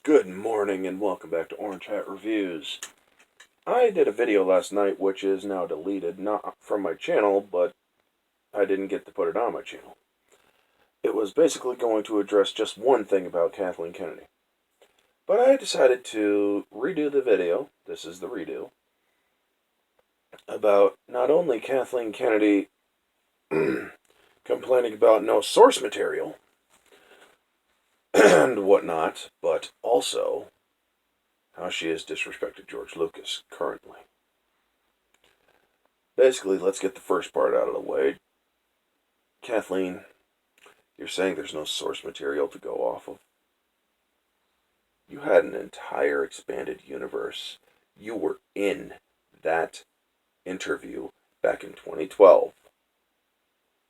Good morning and welcome back to Orange Hat Reviews. I did a video last night which is now deleted, not from my channel, but I didn't get to put it on my channel. It was basically going to address just one thing about Kathleen Kennedy. But I decided to redo the video, this is the redo, about not only Kathleen Kennedy complaining about no source material and whatnot, but also how she has disrespected George Lucas currently. Basically, let's get the first part out of the way. Kathleen, you're saying there's no source material to go off of. You had an entire expanded universe. You were in that interview back in 2012,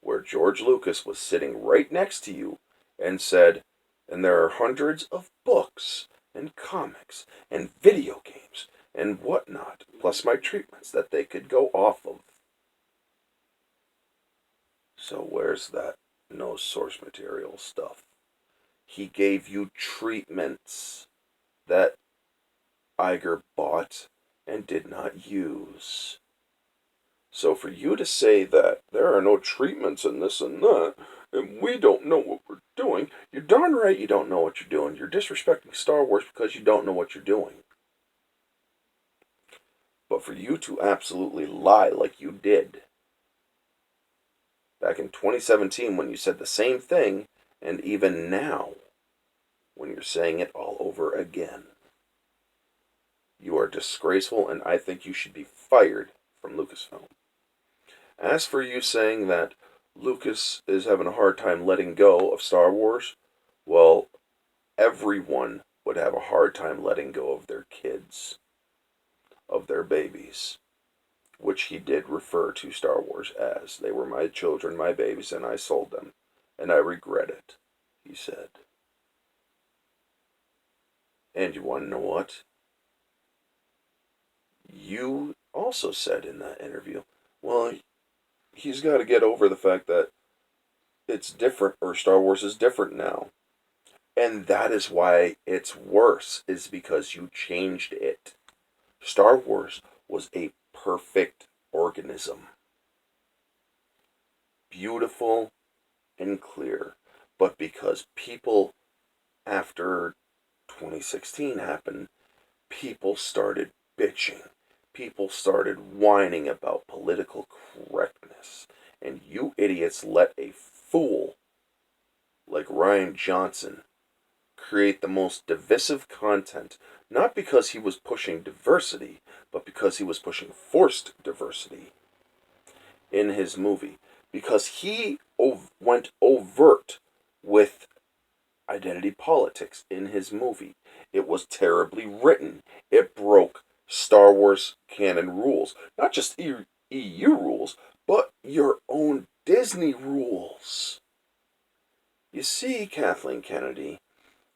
where George Lucas was sitting right next to you and said, and there are hundreds of books and comics and video games and whatnot, plus my treatments that they could go off of. So where's that no source material stuff? He gave you treatments that Iger bought and did not use. So for you to say that there are no treatments in this and that, and we don't know what we're doing, you're darn right you don't know what you're doing. You're disrespecting Star Wars because you don't know what you're doing. But for you to absolutely lie like you did back in 2017 when you said the same thing, and even now when you're saying it all over again, you are disgraceful, and I think you should be fired from Lucasfilm. As for you saying that Lucas is having a hard time letting go of Star Wars, well, everyone would have a hard time letting go of their kids, of their babies, which he did refer to Star Wars as. They were my children, my babies, and I sold them, and I regret it, he said. And you want to know what? You also said in that interview, well, he's got to get over the fact that it's different, or Star Wars is different now. And that is why it's worse, is because you changed it. Star Wars was a perfect organism. Beautiful and clear. But because people, after 2016 happened, people started bitching. People started whining about political correctness. And you idiots let a fool like Rian Johnson create the most divisive content, not because he was pushing diversity, but because he was pushing forced diversity in his movie. Because he went overt with identity politics in his movie. It was terribly written. It broke Star Wars canon rules. Not just EU rules, but your own Disney rules. You see, Kathleen Kennedy,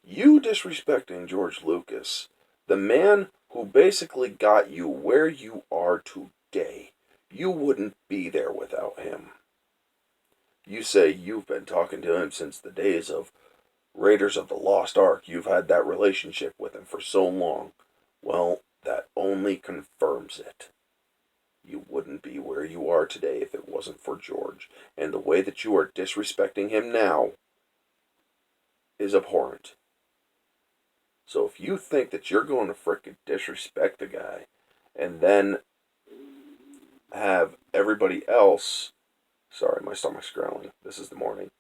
you disrespecting George Lucas, the man who basically got you where you are today, you wouldn't be there without him. You say you've been talking to him since the days of Raiders of the Lost Ark. You've had that relationship with him for so long. Well, that only confirms it. You wouldn't be where you are today if it wasn't for George. And the way that you are disrespecting him now is abhorrent. So if you think that you're going to frickin' disrespect the guy and then have everybody else, sorry, my stomach's growling, this is the morning,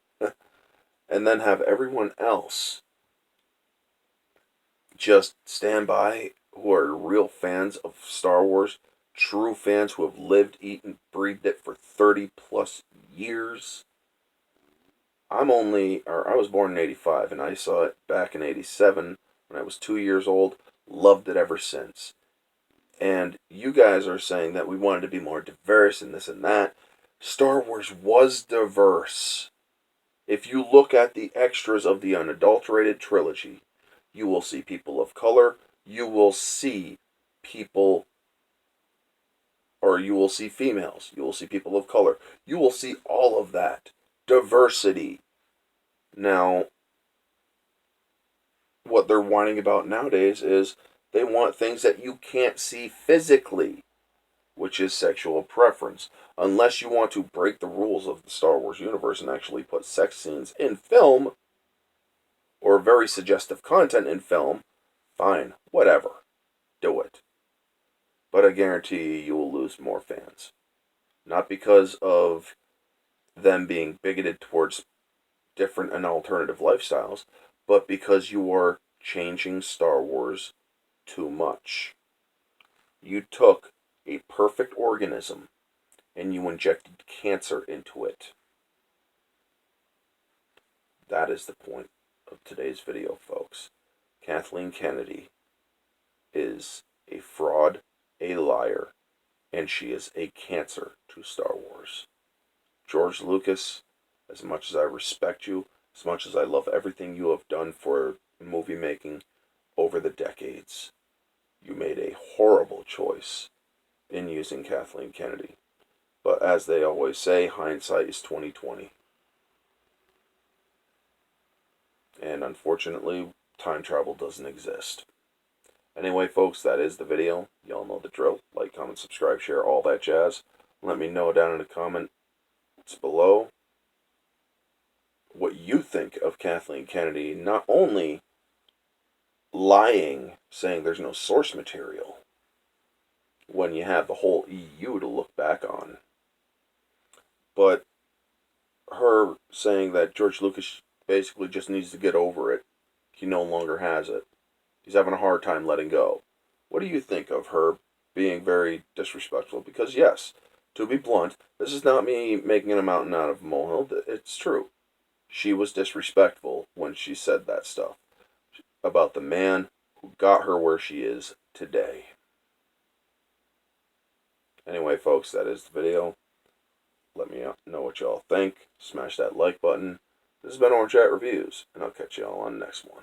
and then have everyone else just stand by who are real fans of Star Wars, true fans who have lived, eaten, breathed it for 30 plus years. I was born in 85 and I saw it back in 87 when I was 2 years old, loved it ever since. And you guys are saying that we wanted to be more diverse and this and that. Star Wars was diverse. If you look at the extras of the unadulterated trilogy, you will see people of color, you will see people, or you will see females, you will see people of color, you will see all of that. Diversity. Now, what they're whining about nowadays is they want things that you can't see physically, which is sexual preference. Unless you want to break the rules of the Star Wars universe and actually put sex scenes in film, or very suggestive content in film, fine, whatever. Do it. But I guarantee you will lose more fans. Not because of them being bigoted towards different and alternative lifestyles, but because you are changing Star Wars too much. You took a perfect organism and you injected cancer into it. That is the point of today's video, folks. Kathleen Kennedy is a fraud, a liar, and she is a cancer to Star Wars. George Lucas, as much as I respect you, as much as I love everything you have done for movie making over the decades, you made a horrible choice in using Kathleen Kennedy. But as they always say, hindsight is 20/20. And unfortunately, time travel doesn't exist. Anyway, folks, that is the video. Y'all know the drill. Like, comment, subscribe, share, all that jazz. Let me know down in the comments below what you think of Kathleen Kennedy not only lying, saying there's no source material, when you have the whole EU to look back on, but her saying that George Lucas basically just needs to get over it. He no longer has it. He's having a hard time letting go. What do you think of her being very disrespectful? Because yes, to be blunt, this is not me making a mountain out of a molehill. It's true. She was disrespectful when she said that stuff about the man who got her where she is today. Anyway, folks, that is the video. Let me know what y'all think. Smash that like button. This has been Orange Chat Reviews, and I'll catch y'all on the next one.